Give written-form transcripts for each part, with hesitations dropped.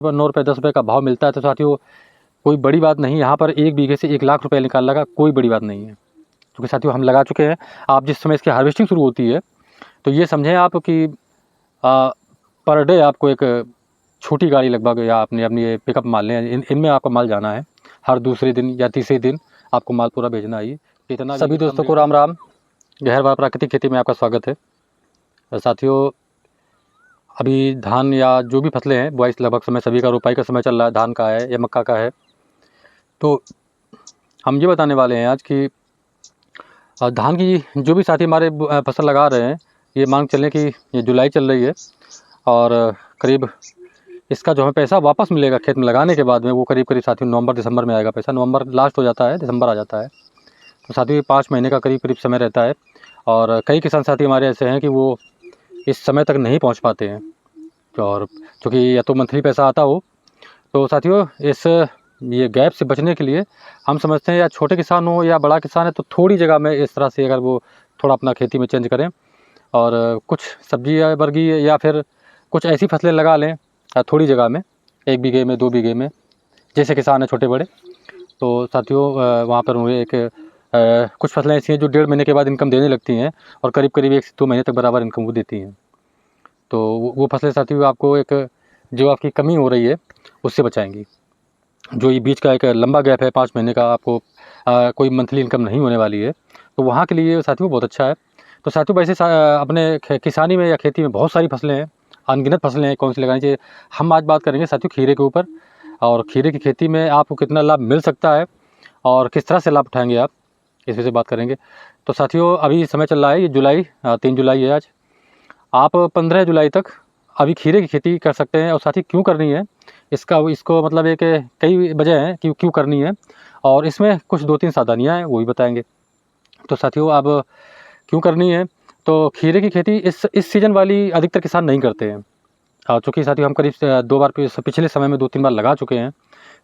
₹9 ₹10 का भाव मिलता है। तो साथियों कोई बड़ी बात नहीं, यहाँ पर 1 बीघे से 1 लाख रुपए निकालने का कोई बड़ी बात नहीं है, क्योंकि साथियों हम लगा चुके हैं। आप जिस समय इसकी हार्वेस्टिंग शुरू होती है तो ये समझें आप कि पर डे आपको एक छोटी गाड़ी लगभग या अपनी ये पिकअप मान लें, इनमें आपका माल जाना है। हर दूसरे दिन या तीसरे दिन आपको माल पूरा भेजना है। इतना सभी दोस्तों को राम राम। गहरवाल प्राकृतिक खेती में आपका स्वागत है। साथियों अभी धान या जो भी फसलें हैं बुआई लगभग समय सभी का रोपाई का समय चल रहा है, धान का है या मक्का का है। तो हम ये बताने वाले हैं आज कि धान की जो भी साथी हमारे फसल लगा रहे हैं, ये मान चलें कि ये जुलाई चल रही है और करीब इसका जो है पैसा वापस मिलेगा खेत में लगाने के बाद में, वो करीब साथियों नवंबर दिसंबर में आएगा पैसा। नवंबर लास्ट हो जाता है, दिसंबर आ जाता है। तो साथियों 5 महीने का करीब समय रहता है और कई किसान साथी हमारे ऐसे हैं कि वो इस समय तक नहीं पहुंच पाते हैं, और चूँकि या तो मंथली पैसा आता हो। तो साथियों इस ये गैप से बचने के लिए हम समझते हैं, या छोटे किसान हो या बड़ा किसान है, तो थोड़ी जगह में इस तरह से अगर वो थोड़ा अपना खेती में चेंज करें और कुछ सब्जी वर्गीय या फिर कुछ ऐसी फसलें लगा लें थोड़ी जगह में, 1 बीघे में 2 बीघे में, जैसे किसान हैं छोटे बड़े। तो साथियों वहाँ पर मुझे कुछ फसलें ऐसी हैं जो 1.5 महीने के बाद इनकम देने लगती हैं और करीब 1 से 2 महीने तक बराबर इनकम वो देती हैं। तो वो फसलें साथियों आपको जो आपकी कमी हो रही है उससे बचाएंगी। जो ये बीच का एक लंबा गैप है 5 महीने का, आपको कोई मंथली इनकम नहीं होने वाली है, तो वहाँ के लिए साथियों बहुत अच्छा है। तो साथियों वैसे अपने किसानी में या खेती में बहुत सारी फसलें हैं, अनगिनत फसलें हैं, कौन सी लगानी चाहिए। हम आज बात करेंगे साथियों खीरे के ऊपर, और खीरे की खेती में आपको कितना लाभ मिल सकता है और किस तरह से लाभ उठाएंगे आप, इस विषय से बात करेंगे। तो साथियों अभी समय चल रहा है, ये जुलाई 3 जुलाई है आज। आप 15 जुलाई तक अभी खीरे की खेती कर सकते हैं। और साथी क्यों करनी है इसको मतलब कई वजह हैं कि क्यों करनी है, और इसमें कुछ 2-3 सावधानियाँ हैं, वो भी बताएंगे। तो साथियों अब क्यों करनी है, तो खीरे की खेती इस सीज़न वाली अधिकतर किसान नहीं करते हैं। चूँकि साथियों हम करीब 2 बार पिछले समय में 2-3 बार लगा चुके हैं।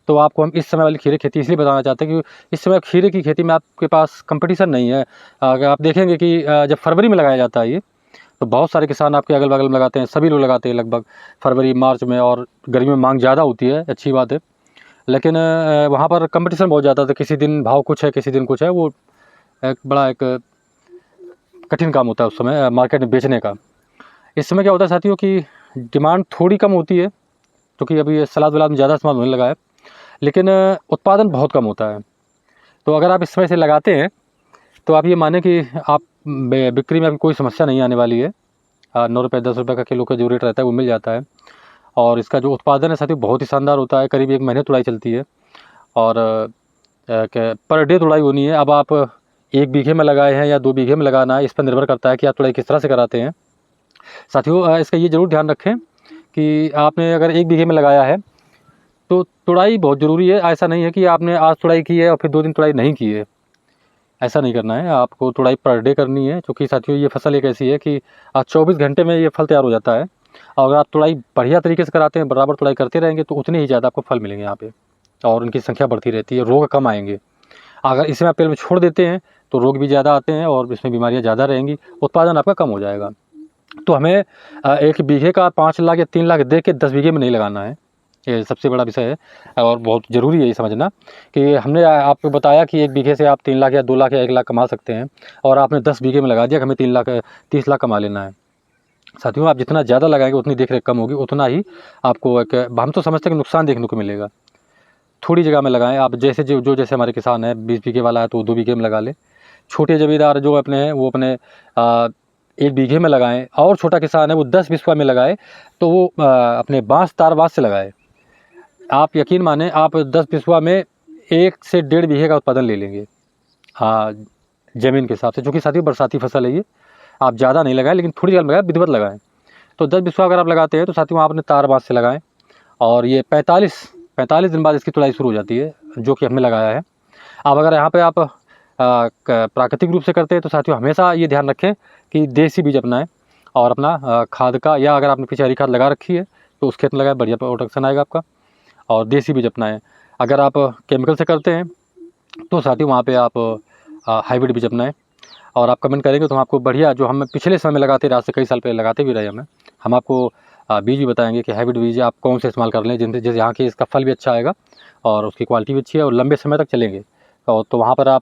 तो आपको हम इस समय वाली खीरे खेती इसलिए बताना चाहते हैं कि इस समय खीरे की खेती में आपके पास कंपटीशन नहीं है। अगर आप देखेंगे कि जब फरवरी में लगाया जाता है ये, तो बहुत सारे किसान आपके अगल-बगल में लगाते हैं, सभी लोग लगाते हैं लगभग फरवरी मार्च में, और गर्मी में मांग ज़्यादा होती है, अच्छी बात है। लेकिन वहाँ पर कंपटीशन बहुत ज़्यादा था, किसी दिन भाव कुछ है, किसी दिन कुछ है, वो एक कठिन काम होता है उस समय मार्केट में बेचने का। इस समय क्या होता है साथियों कि डिमांड थोड़ी कम होती है, क्योंकि अभी सलाद वलाद में ज़्यादा इस्तेमाल होने लगा है, लेकिन उत्पादन बहुत कम होता है। तो अगर आप इस समय से लगाते हैं तो आप ये माने कि आप बिक्री में आपकी कोई समस्या नहीं आने वाली है। ₹9 ₹10 का किलो का जो रेट रहता है वो मिल जाता है, और इसका जो उत्पादन है साथियों बहुत ही शानदार होता है। करीब 1 महीने तुड़ाई चलती है, और पर डे तुड़ाई होनी है। अब आप 1 बीघे में लगाए हैं या 2 बीघे में लगाना है, इस पर निर्भर करता है कि आप तुड़ाई किस तरह से कराते हैं। साथियों इसका ये ज़रूर ध्यान रखें कि आपने अगर 1 बीघे में लगाया है तो तुड़ाई बहुत ज़रूरी है। ऐसा नहीं है कि आपने आज तुड़ाई की है और फिर 2 दिन तुड़ाई नहीं की है, ऐसा नहीं करना है। आपको तुड़ाई पर डे करनी है, क्योंकि साथियों ये फसल एक ऐसी है कि 24 घंटे में ये फल तैयार हो जाता है। और अगर आप तुड़ाई बढ़िया तरीके से कराते हैं, बराबर तुड़ाई करते रहेंगे, तो उतने ही ज़्यादा आपको फल मिलेंगे यहाँ पे, और उनकी संख्या बढ़ती रहती है, रोग कम आएंगे। अगर इसमें आप पेड़ में छोड़ देते हैं तो रोग भी ज़्यादा आते हैं और इसमें बीमारियाँ ज़्यादा रहेंगी, उत्पादन आपका कम हो जाएगा। तो हमें 1 बीघे का 5 लाख या 3 लाख दे के 10 बीघे में नहीं लगाना है, ये सबसे बड़ा विषय है। और बहुत ज़रूरी है ये समझना कि हमने आपको बताया कि 1 बीघे से आप 3 लाख या 2 लाख या 1 लाख कमा सकते हैं, और आपने 10 बीघे में लगा दिया कि हमें 3 लाख 30 लाख कमा लेना है। साथियों आप जितना ज़्यादा लगाएंगे उतनी देख रेख कम होगी, उतना ही आपको हम तो समझते हैं कि नुकसान देखने को मिलेगा। थोड़ी जगह में लगाएं आप, जैसे जैसे हमारे किसान हैं, 20 बीघे वाला है तो 2 बीघे में लगा ले। छोटे ज़मींदार जो अपने हैं वो अपने 1 बीघे में लगाएं, और छोटा किसान है वो 10 बिस्वा में लगाए, तो वो अपने बाँस तार से लगाए। आप यकीन माने आप 10 बिस्वा में 1 से 1.5 बीघे का उत्पादन ले लेंगे, हाँ ज़मीन के हिसाब से। चूँकि साथियों बरसाती फसल है ये, आप ज़्यादा नहीं लगाएं, लेकिन थोड़ी जगह लगाएं, विधिवत लगाएं। तो 10 बिस्वा अगर आप लगाते हैं तो साथियों आपने तार बाँस से लगाएं, और ये 45 दिन बाद इसकी तुड़ाई शुरू हो जाती है, जो कि हमने लगाया है। अब अगर यहाँ पे आप प्राकृतिक रूप से करते हैं तो साथियों हमेशा ये ध्यान रखें कि देसी बीज अपनाएं, और अपना खाद का, या अगर आपने पीछे हरी खाद लगा रखी है तो उस खेत में लगाएं, बढ़िया प्रोडक्शन आएगा आपका। और देसी बीज अपनाएं। अगर आप केमिकल से करते हैं तो साथियों वहाँ पे आप हाइब्रिड बीज अपनाएं, और आप कमेंट करेंगे तो हम आपको बढ़िया, जो हम पिछले समय में लगाते रहे, आज से कई साल पहले लगाते भी रहे हम आपको बीज भी बताएंगे कि हाइब्रिड बीज आप कौन से इस्तेमाल कर लें जिनसे जैसे यहाँ के इसका फल भी अच्छा आएगा और उसकी क्वालिटी भी अच्छी है और लंबे समय तक चलेंगे। और तो वहाँ पर आप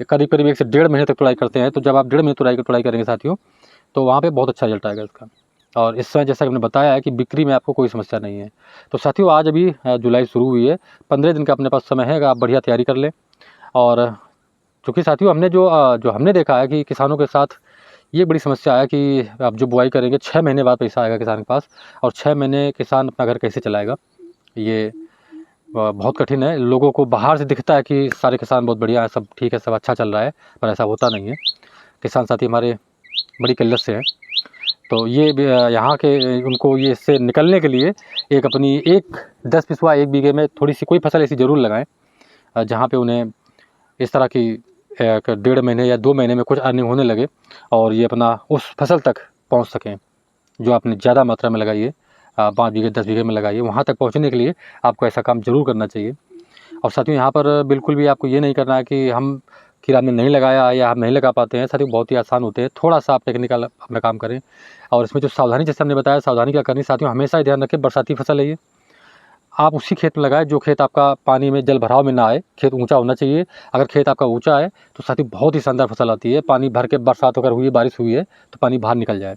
करीब करीब 1 से 1.5 महीने तक तुड़ाई करते हैं, तो जब आप 1.5 महीने तुड़ाई करेंगे साथियों, तो वहाँ पे बहुत अच्छा रिजल्ट आएगा इसका। और इस समय जैसा कि हमने बताया है कि बिक्री में आपको कोई समस्या नहीं है। तो साथियों आज अभी जुलाई शुरू हुई है, 15 दिन का अपने पास समय है, अगर आप बढ़िया तैयारी कर लें। और चूँकि साथियों हमने जो हमने देखा है कि किसानों के साथ ये बड़ी समस्या है कि आप जो बुआई करेंगे 6 महीने बाद पैसा आएगा किसान के पास, और 6 महीने किसान अपना घर कैसे चलाएगा, ये बहुत कठिन है। लोगों को बाहर से दिखता है कि सारे किसान बहुत बढ़िया है, सब ठीक है, सब अच्छा चल रहा है, पर ऐसा होता नहीं है। किसान साथी हमारे बड़ी किल्लत से हैं। तो ये यहाँ के उनको ये इससे निकलने के लिए एक अपनी 10 बिस्वा 1 बीघे में थोड़ी सी कोई फसल ऐसी ज़रूर लगाएं जहाँ पे उन्हें इस तरह की 1.5 महीने या 2 महीने में कुछ अर्निंग होने लगे और ये अपना उस फसल तक पहुँच सकें जो आपने ज़्यादा मात्रा में लगाई है, 5 बीघे 10 बीघे में लगाई है। वहाँ तक पहुँचने के लिए आपको ऐसा काम ज़रूर करना चाहिए। और साथियों यहाँ पर बिल्कुल भी आपको ये नहीं करना है कि हम खीरा हमने नहीं लगाया या हम नहीं लगा पाते हैं। साथियों बहुत ही आसान होते हैं, थोड़ा सा आप टेक्निकल अपना काम करें। और इसमें जो सावधानी जैसे हमने बताया, सावधानी क्या करनी साथियों, हमेशा ही ध्यान रखें बरसाती फसल है ये, आप उसी खेत में लगाएं जो खेत आपका पानी में जल भराव में ना आए। खेत ऊंचा होना चाहिए। अगर खेत आपका ऊंचा है तो साथियों बहुत ही शानदार फसल आती है। पानी भर के बरसात अगर हुई है, बारिश हुई है तो पानी बाहर निकल जाए,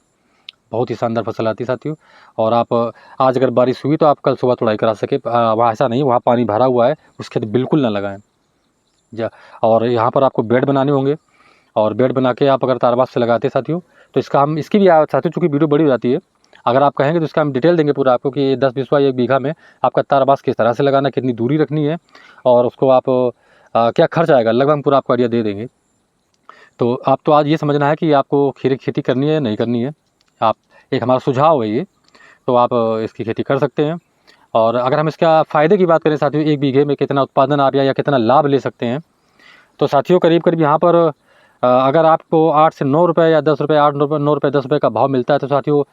बहुत ही शानदार फसल आती है साथियों। और आप आज अगर बारिश हुई तो आप कल सुबह तुड़ाई करा सके। वहाँ ऐसा नहीं, वहाँ पानी भरा हुआ है, उस खेत बिल्कुल ना लगाएं। और यहाँ पर आपको बेड बनाने होंगे, और बेड बना के आप अगर तारबास से लगाते हैं साथियों, तो इसकी भी साथियों चूँकि वीडियो बड़ी हो जाती है, अगर आप कहेंगे तो इसका हम डिटेल देंगे पूरा आपको कि 10 बिस्वा 1 बीघा में आपका तारबास किस तरह से लगाना, कितनी दूरी रखनी है और उसको आप क्या खर्च आएगा, लगभग पूरा आपको आइडिया दे देंगे। तो आप तो आज ये समझना है कि आपको खीरे की खेती करनी है या नहीं करनी है। आप एक हमारा सुझाव है ये, तो आप इसकी खेती कर सकते हैं। और अगर हम इसका फ़ायदे की बात करें साथियों, 1 बीघे में कितना उत्पादन आप या कितना लाभ ले सकते हैं, तो साथियों करीब करीब यहाँ पर अगर आपको 8 से 9 रुपये या 10 रुपये, 8 रुपये 9 रुपये 10 रुपये का भाव मिलता है, तो साथियों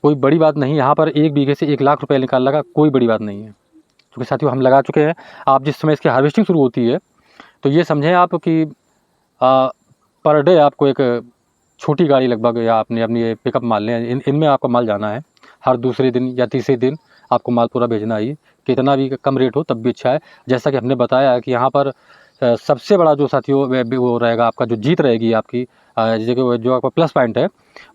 कोई बड़ी बात नहीं। यहाँ पर 1 बीघे से 1 लाख रुपये निकालने का कोई बड़ी बात नहीं है, क्योंकि साथियों हम लगा चुके हैं। आप जिस समय इसकी हार्वेस्टिंग शुरू होती है, तो ये समझें आप कि पर डे आपको एक छोटी गाड़ी लगभग, या अपनी पिकअप माल लें, इनमें आपका माल जाना है। हर दूसरे दिन या तीसरे दिन आपको माल पूरा भेजना है। कितना भी कम रेट हो तब भी अच्छा है। जैसा कि हमने बताया है कि यहाँ पर सबसे बड़ा जो साथियों वो रहेगा, आपका जो जीत रहेगी आपकी, जो आपका प्लस पॉइंट है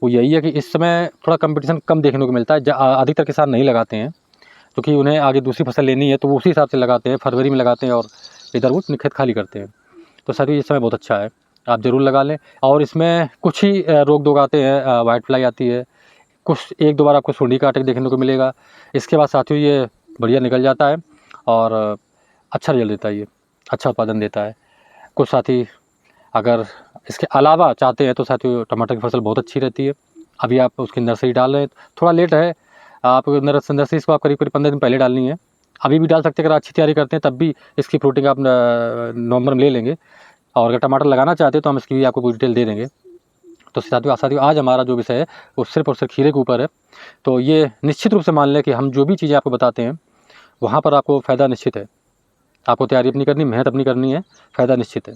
वो यही है कि इस समय थोड़ा कंपटीशन कम देखने को मिलता है। अधिकतर किसान नहीं लगाते हैं क्योंकि उन्हें आगे दूसरी फसल लेनी है, तो वो उसी हिसाब से लगाते हैं, फरवरी में लगाते हैं और इधर वो खेत खाली करते हैं। तो साथियों ये समय बहुत अच्छा है, आप ज़रूर लगा लें। और इसमें कुछ ही रोग दोग आते हैं, वाइट फ्लाई आती है, कुछ 1-2 बार आपको सुंडी का अटैक देखने को मिलेगा। इसके बाद साथियों ये बढ़िया निकल जाता है और अच्छा रिजल्ट देता है, ये अच्छा उत्पादन देता है। कुछ साथी अगर इसके अलावा चाहते हैं तो साथियों टमाटर की फसल बहुत अच्छी रहती है। अभी आप उसकी नर्सरी डाल रहे हैं, थोड़ा लेट है, आप नर्सरी इसको आप करीब 15 दिन पहले डालनी है। अभी भी डाल सकते हैं, अगर अच्छी तैयारी करते हैं तब भी इसकी फ्रूटिंग आप नवंबर में ले लेंगे। और अगर टमाटर लगाना चाहते हैं तो हम इसकी भी आपको पूरी डिटेल दे देंगे। तो साथियों आज हमारा जो विषय है वो सिर्फ और सिर्फ खीरे के ऊपर है। तो ये निश्चित रूप से मान लें कि हम जो भी चीज़ें आपको बताते हैं वहाँ पर आपको फ़ायदा निश्चित है। आपको तैयारी अपनी करनी, मेहनत अपनी करनी है, फ़ायदा निश्चित है।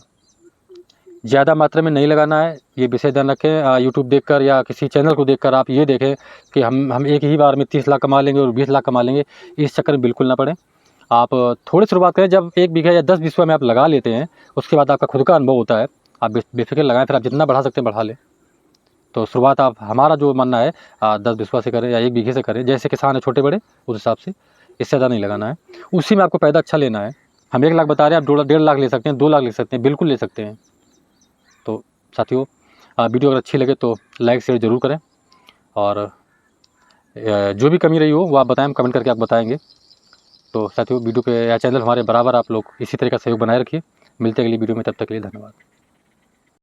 ज़्यादा मात्रा में नहीं लगाना है, ये विषय ध्यान रखें। यूट्यूब देखकर या किसी चैनल को देखकर आप ये देखें कि हम एक ही बार में 30 लाख कमा लेंगे और 20 लाख कमा लेंगे, इस चक्कर में बिल्कुल ना पड़ें। आप थोड़ी शुरुआत करें, जब 1 बीघा या 10 बिस्वा में आप लगा लेते हैं उसके बाद आपका खुद का अनुभव होता है, आप बेफिक्र लगाएं, फिर आप जितना बढ़ा सकते हैं बढ़ा लें। तो शुरुआत आप हमारा जो मानना है 10 बिस्वा से करें या 1 बीघे से करें, जैसे किसान है छोटे बड़े उस हिसाब से, इससे ज़्यादा नहीं लगाना है। उसी में आपको पैदा अच्छा लेना है। हम 1 लाख बता रहे हैं, आप 1.5 लाख ले सकते हैं, 2 लाख ले सकते हैं, बिल्कुल ले सकते हैं। तो साथियों वीडियो अगर अच्छी लगे तो लाइक शेयर ज़रूर करें, और जो भी कमी रही हो वो आप बताएं, हम कमेंट करके आप बताएंगे। तो साथियों वीडियो पे या चैनल हमारे बराबर आप लोग इसी तरह का सहयोग बनाए रखिए। मिलते हैं अगली वीडियो में, तब तक के लिए धन्यवाद।